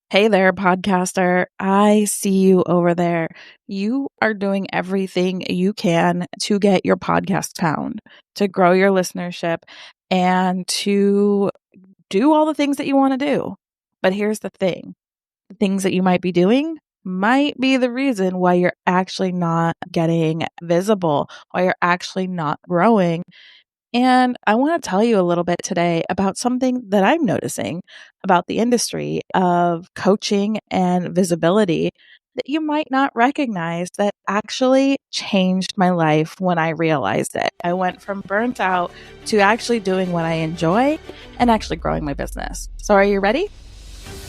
Hey there, podcaster. I see you over there. You are doing everything you can to get your podcast found, to grow your listenership, and to do all the things that you want to do. But here's the thing. The things that you might be doing might be the reason why you're actually not getting visible, why you're actually not growing. And I want to tell you a little bit today about something that I'm noticing about the industry of coaching and visibility that you might not recognize that actually changed my life when I realized it. I went from burnt out to actually doing what I enjoy and actually growing my business. So are you ready?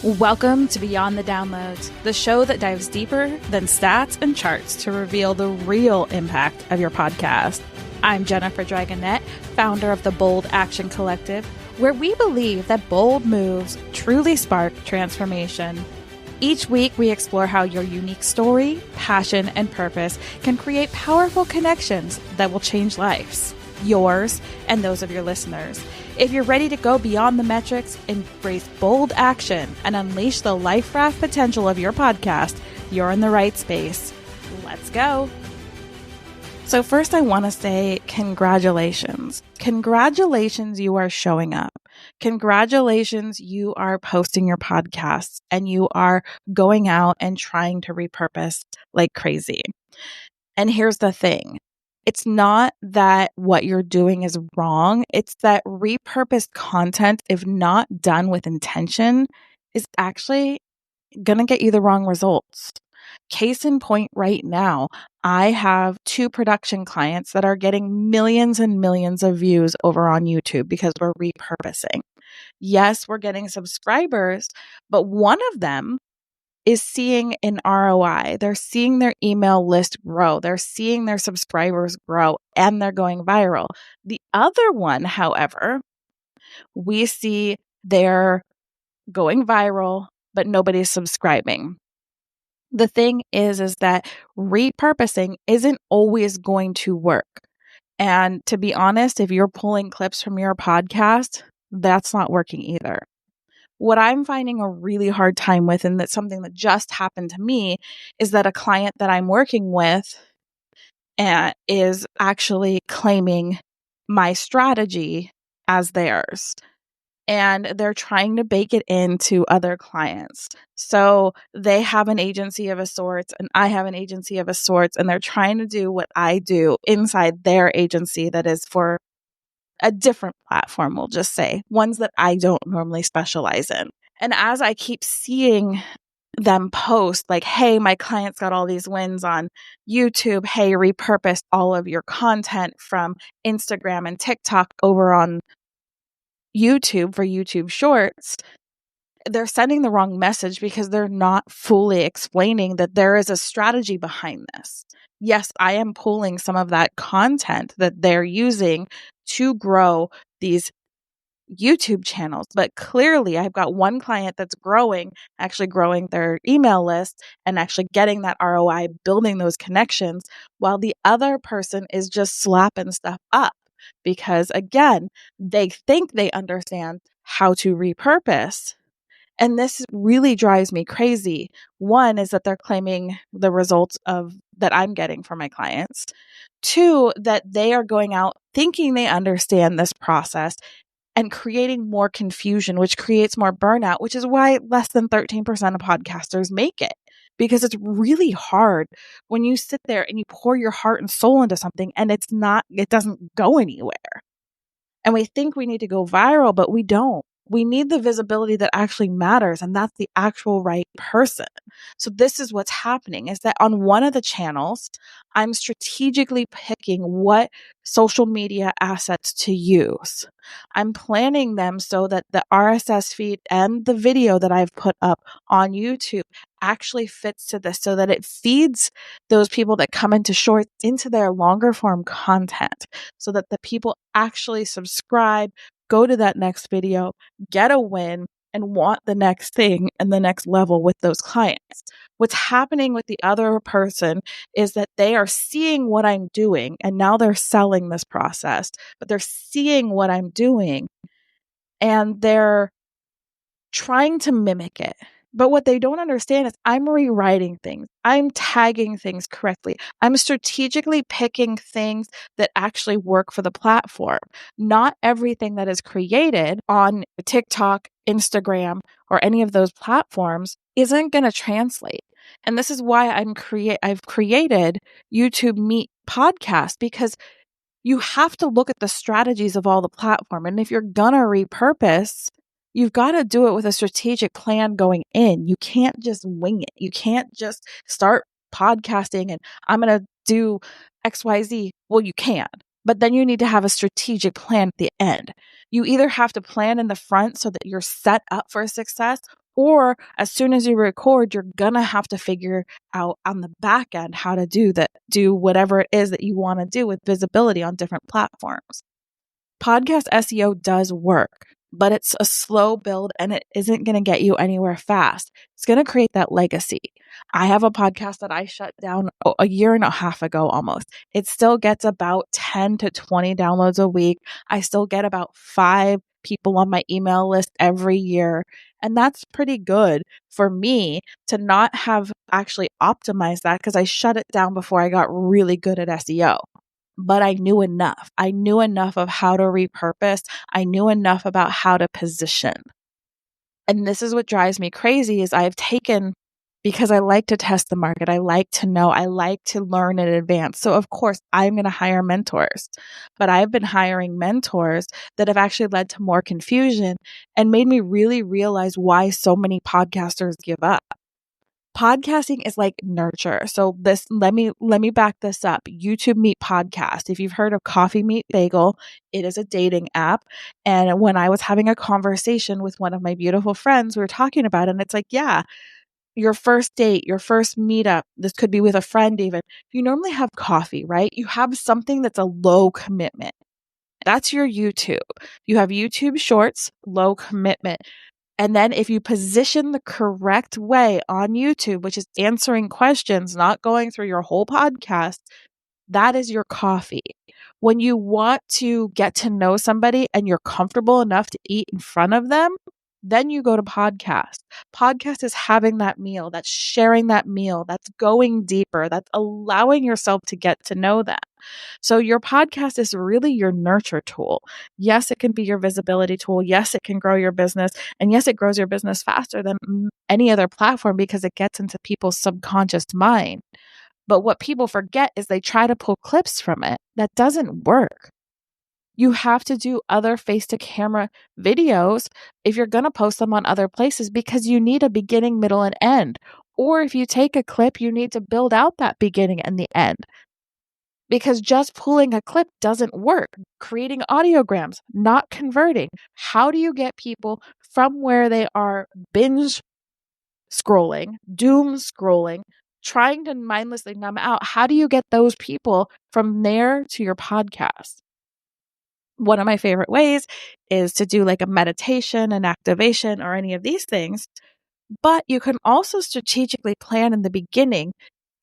Welcome to Beyond the Downloads, the show that dives deeper than stats and charts to reveal the real impact of your podcast. I'm Jennifer Dragonette, founder of the Bold Action Collective, where we believe that bold moves truly spark transformation. Each week, we explore how your unique story, passion, and purpose can create powerful connections that will change lives, yours and those of your listeners. If you're ready to go beyond the metrics, embrace bold action, and unleash the life raft potential of your podcast, you're in the right space. Let's go. So first, I want to say congratulations. Congratulations, you are showing up. Congratulations, you are posting your podcasts and you are going out and trying to repurpose like crazy. And here's the thing. It's not that what you're doing is wrong. It's that repurposed content, if not done with intention, is actually going to get you the wrong results. Case in point right now, I have 2 production clients that are getting millions and millions of views over on YouTube because we're repurposing. Yes, we're getting subscribers, but one of them is seeing an ROI. They're seeing their email list grow. They're seeing their subscribers grow and they're going viral. The other one, however, we see they're going viral, but nobody's subscribing. The thing is that repurposing isn't always going to work. And to be honest, if you're pulling clips from your podcast, that's not working either. What I'm finding a really hard time with, and that's something that just happened to me, is that a client that I'm working with is actually claiming my strategy as theirs. And they're trying to bake it into other clients. So they have an agency of a sort, and I have an agency of a sort, and they're trying to do what I do inside their agency that is for a different platform, we'll just say, ones that I don't normally specialize in. And as I keep seeing them post like, hey, my client's got all these wins on YouTube. Hey, repurposed all of your content from Instagram and TikTok over on YouTube for YouTube Shorts. They're sending the wrong message because they're not fully explaining that there is a strategy behind this. Yes, I am pulling some of that content that they're using to grow these YouTube channels, but clearly I've got one client that's actually growing their email list and actually getting that ROI, building those connections, while the other person is just slapping stuff up because, again, they think they understand how to repurpose. And this really drives me crazy. One is that they're claiming the results of that I'm getting from my clients. 2, that they are going out thinking they understand this process and creating more confusion, which creates more burnout, which is why less than 13% of podcasters make it. Because it's really hard when you sit there and you pour your heart and soul into something and it doesn't go anywhere. And we think we need to go viral, but we don't. We need the visibility that actually matters, and that's the actual right person. So this is what's happening, is that on one of the channels, I'm strategically picking what social media assets to use. I'm planning them so that the RSS feed and the video that I've put up on YouTube actually fits to this, so that it feeds those people that come into shorts into their longer form content, so that the people actually subscribe, go to that next video, get a win, and want the next thing and the next level with those clients. What's happening with the other person is that they are seeing what I'm doing, and now they're selling this process, but they're seeing what I'm doing and they're trying to mimic it. But what they don't understand is I'm rewriting things. I'm tagging things correctly. I'm strategically picking things that actually work for the platform. Not everything that is created on TikTok, Instagram, or any of those platforms isn't going to translate. And this is why I've created YouTube Meet podcast, because you have to look at the strategies of all the platform. And if you're going to repurpose, you've got to do it with a strategic plan going in. You can't just wing it. You can't just start podcasting and I'm going to do XYZ. Well, you can, but then you need to have a strategic plan at the end. You either have to plan in the front so that you're set up for success, or as soon as you record, you're going to have to figure out on the back end how to do whatever it is that you want to do with visibility on different platforms. Podcast SEO does work, but it's a slow build and it isn't going to get you anywhere fast. It's going to create that legacy. I have a podcast that I shut down a year and a half ago almost. It still gets about 10 to 20 downloads a week. I still get about 5 people on my email list every year. And that's pretty good for me to not have actually optimized that, because I shut it down before I got really good at SEO. But I knew enough. I knew enough of how to repurpose. I knew enough about how to position. And this is what drives me crazy is because I like to test the market. I like to know. I like to learn in advance. So of course, I'm going to hire mentors. But I've been hiring mentors that have actually led to more confusion and made me really realize why so many podcasters give up. Podcasting is like nurture. So let me back this up. YouTube Meet Podcast. If you've heard of Coffee Meet Bagel, it is a dating app. And when I was having a conversation with one of my beautiful friends, we were talking about it, and it's like, yeah, your first date, your first meetup, this could be with a friend even. You normally have coffee, right? You have something that's a low commitment. That's your YouTube. You have YouTube Shorts, low commitment. And then if you position the correct way on YouTube, which is answering questions, not going through your whole podcast, that is your coffee. When you want to get to know somebody and you're comfortable enough to eat in front of them, then you go to podcast. Podcast is having that meal, that's sharing that meal, that's going deeper, that's allowing yourself to get to know them. So your podcast is really your nurture tool. Yes, it can be your visibility tool. Yes, it can grow your business. And yes, it grows your business faster than any other platform because it gets into people's subconscious mind. But what people forget is they try to pull clips from it. That doesn't work. You have to do other face-to-camera videos if you're going to post them on other places, because you need a beginning, middle, and end. Or if you take a clip, you need to build out that beginning and the end. Because just pulling a clip doesn't work. Creating audiograms, not converting. How do you get people from where they are binge scrolling, doom scrolling, trying to mindlessly numb out? How do you get those people from there to your podcast? One of my favorite ways is to do like a meditation, an activation, or any of these things. But you can also strategically plan in the beginning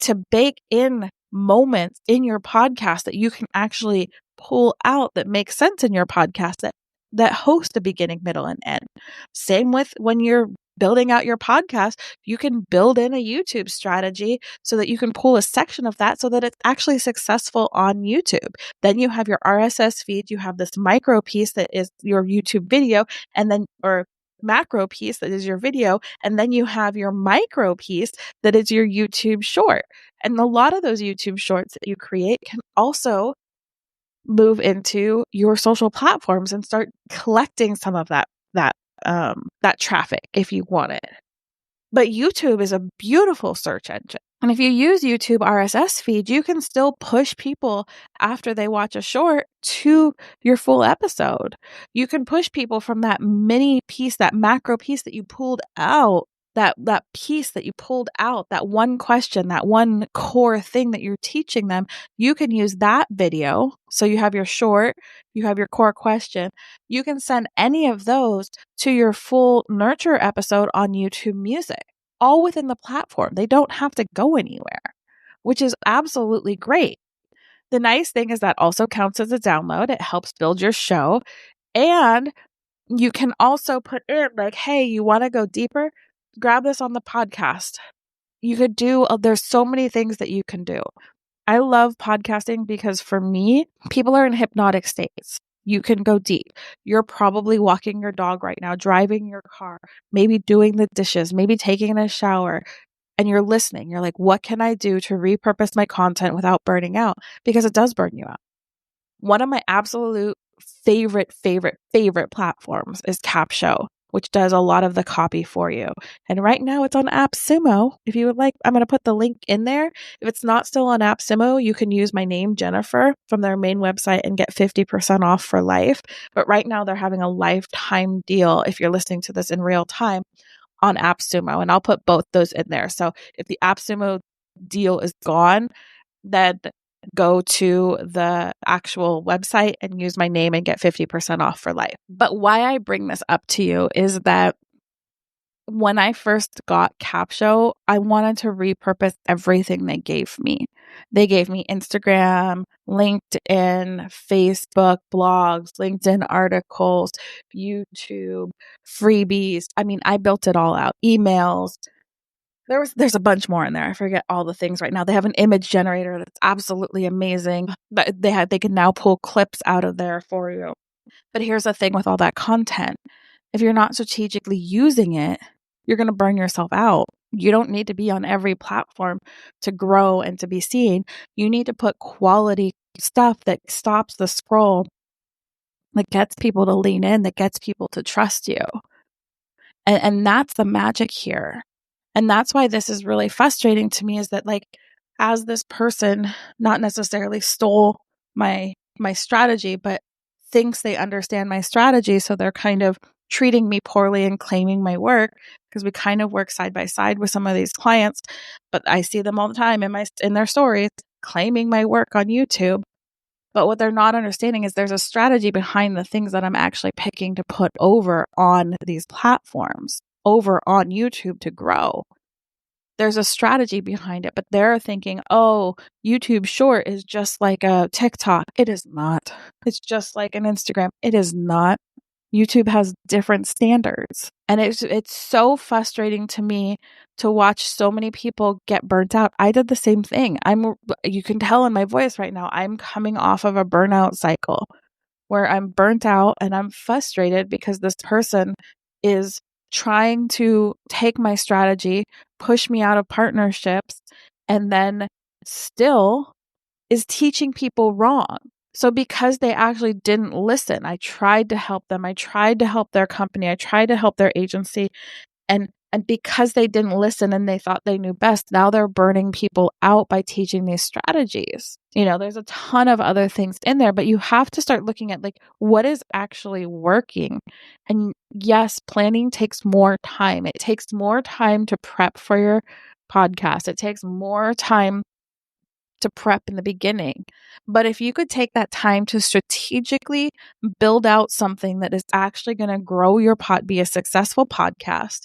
to bake in moments in your podcast that you can actually pull out that make sense in your podcast that host a beginning, middle, and end. Same with when you're building out your podcast, you can build in a YouTube strategy so that you can pull a section of that so that it's actually successful on YouTube. Then you have your RSS feed, you have this micro piece that is your YouTube video, and then, or macro piece that is your video, and then you have your micro piece that is your YouTube short. And a lot of those YouTube shorts that you create can also move into your social platforms and start collecting some of that traffic if you want it. But YouTube is a beautiful search engine. And if you use YouTube RSS feed, you can still push people after they watch a short to your full episode. You can push people from that mini piece, that macro piece that you pulled out, that piece that you pulled out, that one question, that one core thing that you're teaching them. You can use that video. So you have your short, you have your core question. You can send any of those to your full nurture episode on YouTube Music, all within the platform. They don't have to go anywhere, which is absolutely great. The nice thing is that also counts as a download. It helps build your show. And you can also put in like, hey, you want to go deeper? grab this on the podcast. You could do, there's so many things that you can do. I love podcasting because for me, people are in hypnotic states. You can go deep. You're probably walking your dog right now, driving your car, maybe doing the dishes, maybe taking a shower, and you're listening. You're like, what can I do to repurpose my content without burning out? Because it does burn you out. One of my absolute favorite platforms is Capshow, which does a lot of the copy for you. And right now it's on AppSumo. If you would like, I'm going to put the link in there. If it's not still on AppSumo, you can use my name, Jennifer, from their main website and get 50% off for life. But right now they're having a lifetime deal if you're listening to this in real time on AppSumo. And I'll put both those in there. So if the AppSumo deal is gone, then go to the actual website and use my name and get 50% off for life. But why I bring this up to you is that when I first got Capshow, I wanted to repurpose everything they gave me. They gave me Instagram, LinkedIn, Facebook, blogs, LinkedIn articles, YouTube, freebies. I mean, I built it all out. Emails. There's a bunch more in there. I forget all the things right now. They have an image generator that's absolutely amazing. But they can now pull clips out of there for you. But here's the thing with all that content. If you're not strategically using it, you're going to burn yourself out. You don't need to be on every platform to grow and to be seen. You need to put quality stuff that stops the scroll, that gets people to lean in, that gets people to trust you. And that's the magic here. And that's why this is really frustrating to me, is that, like, as this person not necessarily stole my strategy, but thinks they understand my strategy. So they're kind of treating me poorly and claiming my work, because we kind of work side by side with some of these clients, but I see them all the time in their stories claiming my work on YouTube. But what they're not understanding is there's a strategy behind the things that I'm actually picking to put over on these platforms, over on YouTube to grow. There's a strategy behind it, but they're thinking, oh, YouTube short is just like a TikTok. It is not. It's just like an Instagram. It is not. YouTube has different standards. And it's so frustrating to me to watch so many people get burnt out. I did the same thing. You can tell in my voice right now, I'm coming off of a burnout cycle where I'm burnt out and I'm frustrated because this person is trying to take my strategy, push me out of partnerships, and then still is teaching people wrong. So because they actually didn't listen, I tried to help them. I tried to help their company. I tried to help their agency. And because they didn't listen and they thought they knew best, now they're burning people out by teaching these strategies. There's a ton of other things in there, but you have to start looking at, like, what is actually working. And yes, planning takes more time. It takes more time to prep for your podcast. It takes more time to prep in the beginning. But if you could take that time to strategically build out something that is actually going to grow your be a successful podcast,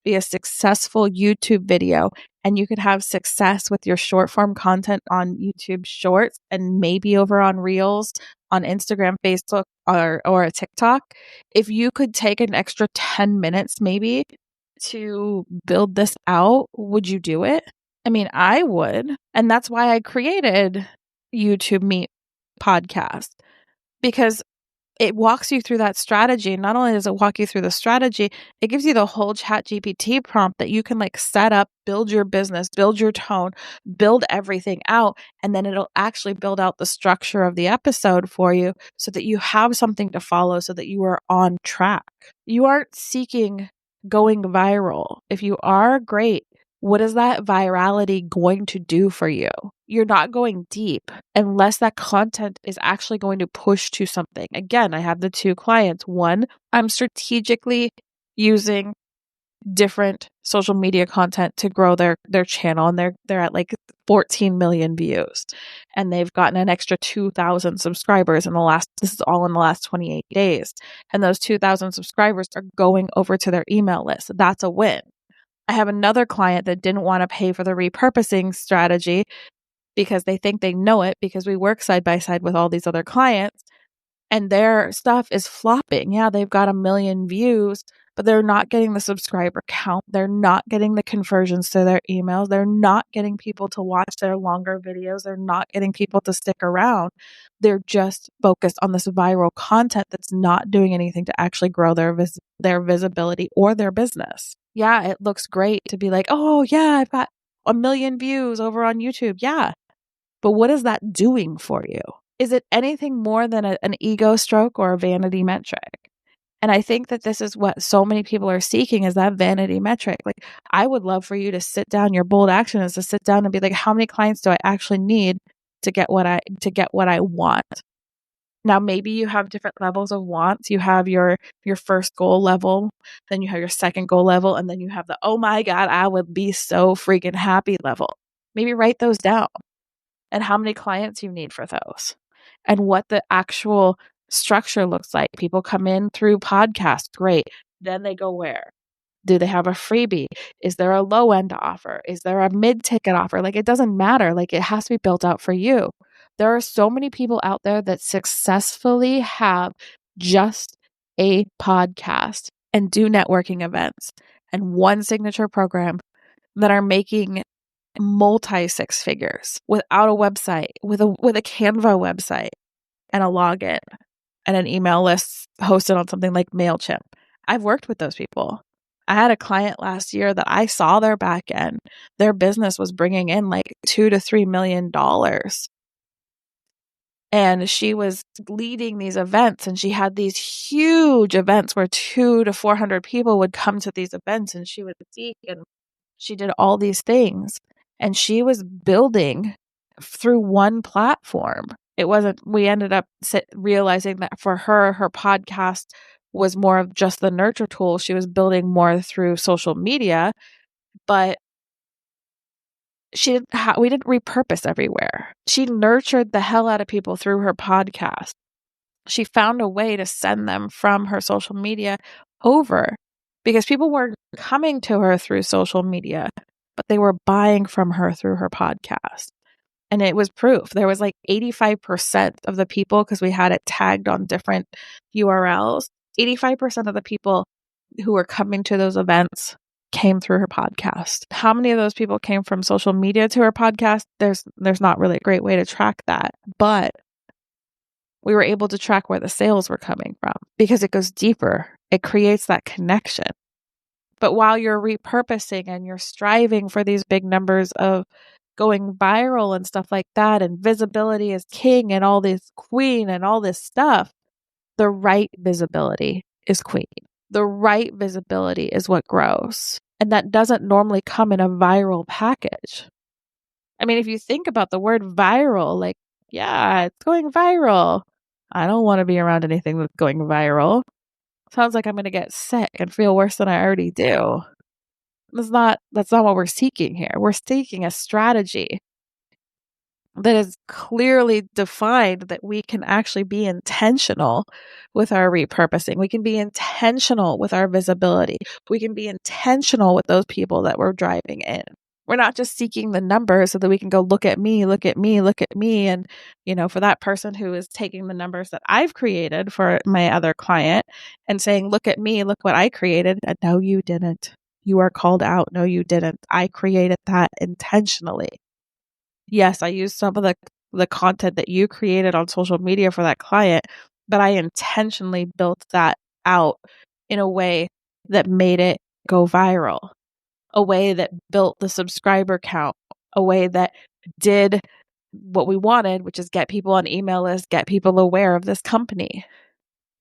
be a successful YouTube video, and you could have success with your short form content on YouTube Shorts and maybe over on Reels, on Instagram, Facebook, or a TikTok. If you could take an extra 10 minutes maybe to build this out, would you do it? I mean, I would. And that's why I created YouTube Meet Podcast, because it walks you through that strategy. Not only does it walk you through the strategy, it gives you the whole ChatGPT prompt that you can, like, set up, build your business, build your tone, build everything out. And then it'll actually build out the structure of the episode for you so that you have something to follow, so that you are on track. You aren't seeking going viral. If you are, great. What is that virality going to do for you? You're not going deep unless that content is actually going to push to something. Again, I have the two clients. One, I'm strategically using different social media content to grow their channel, and they're at like 14 million views, and they've gotten an extra 2,000 subscribers this is all in the last 28 days. And those 2,000 subscribers are going over to their email list. That's a win. I have another client that didn't want to pay for the repurposing strategy because they think they know it, because we work side by side with all these other clients, and their stuff is flopping. Yeah, they've got 1 million views, but they're not getting the subscriber count. They're not getting the conversions to their emails. They're not getting people to watch their longer videos. They're not getting people to stick around. They're just focused on this viral content that's not doing anything to actually grow their visibility or their business. Yeah, it looks great to be like, oh yeah, I've got 1 million views over on YouTube. Yeah. But what is that doing for you? Is it anything more than an ego stroke or a vanity metric? And I think that this is what so many people are seeking, is that vanity metric. Like, I would love for you to sit down. Your bold action is to sit down and be like, how many clients do I actually need to get what I want? Now, maybe you have different levels of wants. You have your first goal level, then you have your second goal level, and then you have the, oh my God, I would be so freaking happy level. Maybe write those down and how many clients you need for those and what the actual structure looks like. People come in through podcasts. Great. Then they go where? Do they have a freebie? Is there a low end offer? Is there a mid ticket offer? Like, it doesn't matter. Like, it has to be built out for you. There are so many people out there that successfully have just a podcast and do networking events and one signature program that are making multi six figures without a website, with a Canva website and a login and an email list hosted on something like MailChimp. I've worked with those people. I had a client last year that I saw their back end. Their business was bringing in like $2 to $3 million. And she was leading these events, and she had these huge events where 200 to 400 people would come to these events, and she would speak, and she did all these things. And she was building through one platform. It wasn't, we ended up realizing that for her podcast was more of just the nurture tool. She was building more through social media, but we didn't repurpose everywhere. She nurtured the hell out of people through her podcast. She found a way to send them from her social media over, because people were coming to her through social media, but they were buying from her through her podcast. And it was proof. There was like 85% of the people, because we had it tagged on different URLs, 85% of the people who were coming to those events came through her podcast. How many of those people came from social media to her podcast? There's not really a great way to track that, but we were able to track where the sales were coming from, because it goes deeper. It creates that connection. But while you're repurposing and you're striving for these big numbers of going viral and stuff like that, and visibility is king and all this queen and all this stuff, the right visibility is queen. The right visibility is what grows. And that doesn't normally come in a viral package. I mean, if you think about the word viral, like, yeah, it's going viral. I don't want to be around anything that's going viral. Sounds like I'm going to get sick and feel worse than I already do. That's not what we're seeking here. We're seeking a strategy that is clearly defined, that we can actually be intentional with our repurposing. We can be intentional with our visibility. We can be intentional with those people that we're driving in. We're not just seeking the numbers so that we can go, look at me, look at me, look at me. And, for that person who is taking the numbers that I've created for my other client and saying, look at me, look what I created. And no, you didn't. You are called out. No, you didn't. I created that intentionally. Yes, I used some of the content that you created on social media for that client, but I intentionally built that out in a way that made it go viral, a way that built the subscriber count, a way that did what we wanted, which is get people on email lists, get people aware of this company.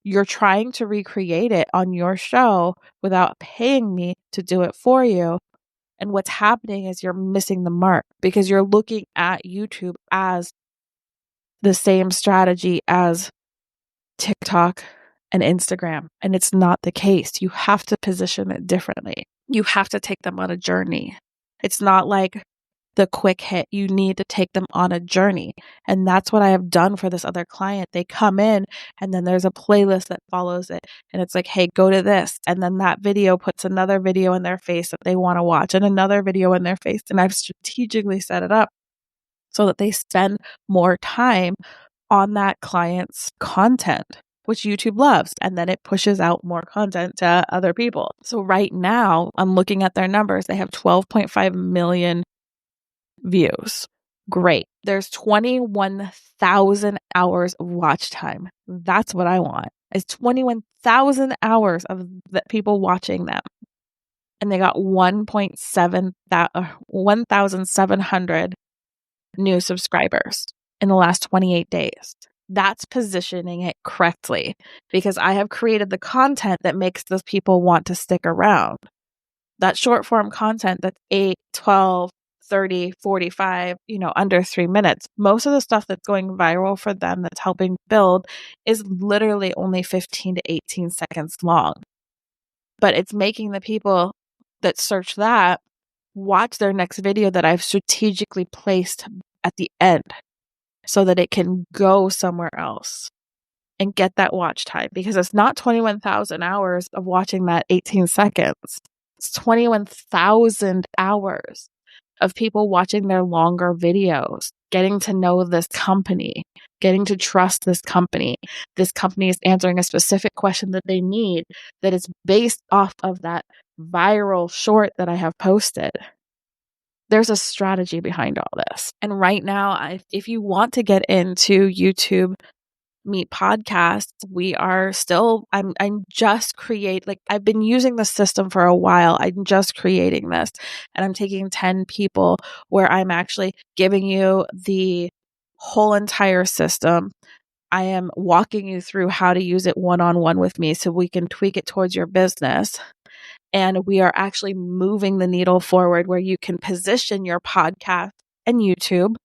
You're trying to recreate it on your show without paying me to do it for you. And what's happening is you're missing the mark, because you're looking at YouTube as the same strategy as TikTok and Instagram. And it's not the case. You have to position it differently. You have to take them on a journey. It's not like the quick hit. You need to take them on a journey. And that's what I have done for this other client. They come in, and then there's a playlist that follows it. And it's like, hey, go to this. And then that video puts another video in their face that they want to watch, and another video in their face. And I've strategically set it up so that they spend more time on that client's content. which YouTube loves, and then it pushes out more content to other people. So right now, I'm looking at their numbers. They have 12.5 million views. Great. There's 21,000 hours of watch time. That's what I want. It's 21,000 hours of the people watching them. And they got 1,700 new subscribers in the last 28 days. That's positioning it correctly because I have created the content that makes those people want to stick around. That short form content that's 8, 12, 30, 45, under 3 minutes. Most of the stuff that's going viral for them that's helping build is literally only 15 to 18 seconds long. But it's making the people that search that watch their next video that I've strategically placed at the end so that it can go somewhere else and get that watch time, because it's not 21,000 hours of watching that 18 seconds. It's 21,000 hours of people watching their longer videos, getting to know this company, getting to trust this company. This company is answering a specific question that they need that is based off of that viral short that I have posted. There's a strategy behind all this. And right now, if you want to get into YouTube Meet podcasts, we are still, I'm just I've been using the system for a while. I'm just creating this and I'm taking 10 people where I'm actually giving you the whole entire system. I am walking you through how to use it one-on-one with me so we can tweak it towards your business. And we are actually moving the needle forward where you can position your podcast and YouTube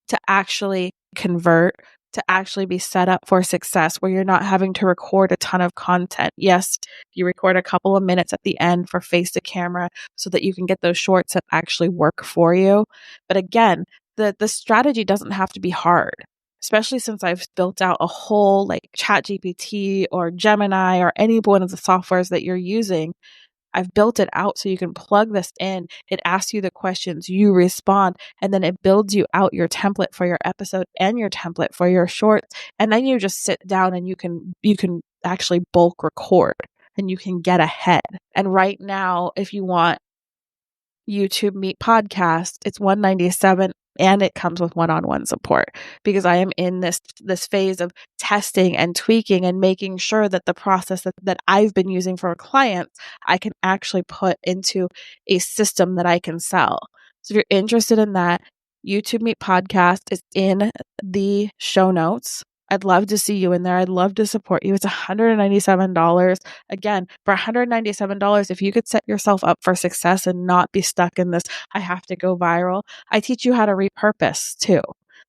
to actually convert, to actually be set up for success, where you're not having to record a ton of content. Yes, you record a couple of minutes at the end for face to camera so that you can get those shorts that actually work for you. But again, the strategy doesn't have to be hard, especially since I've built out a whole ChatGPT or Gemini or any one of the softwares that you're using. I've built it out so you can plug this in. It asks you the questions, you respond, and then it builds you out your template for your episode and your template for your shorts. And then you just sit down and you can actually bulk record and you can get ahead. And right now, if you want YouTube Meet podcast, it's $197 and it comes with one-on-one support, because I am in this phase of testing and tweaking and making sure that the process that I've been using for clients, I can actually put into a system that I can sell. So if you're interested in that, YouTube Meet podcast is in the show notes. I'd love to see you in there. I'd love to support you. It's $197. Again, for $197, if you could set yourself up for success and not be stuck in this, I have to go viral. I teach you how to repurpose too.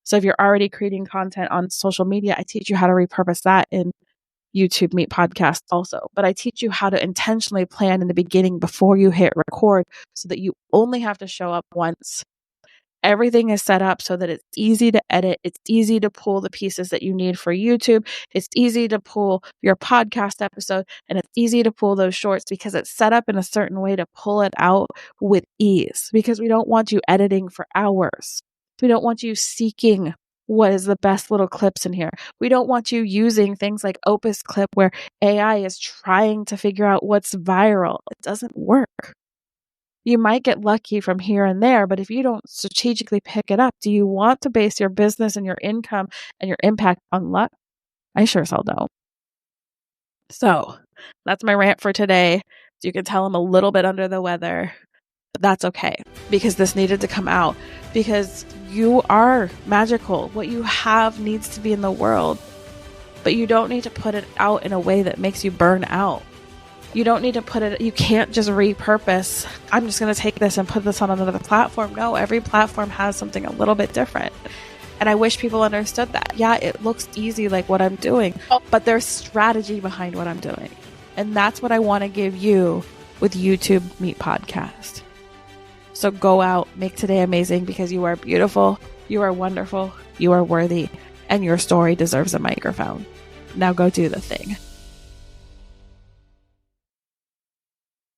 So if you're already creating content on social media, I teach you how to repurpose that in YouTube Meet podcast also. But I teach you how to intentionally plan in the beginning before you hit record so that you only have to show up once. Everything is set up so that it's easy to edit. It's easy to pull the pieces that you need for YouTube. It's easy to pull your podcast episode, and it's easy to pull those shorts because it's set up in a certain way to pull it out with ease, because we don't want you editing for hours. We don't want you seeking what is the best little clips in here. We don't want you using things like Opus Clip where AI is trying to figure out what's viral. It doesn't work. You might get lucky from here and there, but if you don't strategically pick it up, do you want to base your business and your income and your impact on luck? I sure as hell don't. So that's my rant for today. You can tell I'm a little bit under the weather, but that's okay, because this needed to come out, because you are magical. What you have needs to be in the world, but you don't need to put it out in a way that makes you burn out. You don't need to you can't just repurpose. I'm just going to take this and put this on another platform. No, every platform has something a little bit different. And I wish people understood that. Yeah, it looks easy like what I'm doing, but there's strategy behind what I'm doing. And that's what I want to give you with YouTube Meet Podcast. So go out, make today amazing, because you are beautiful, you are wonderful, you are worthy, and your story deserves a microphone. Now go do the thing.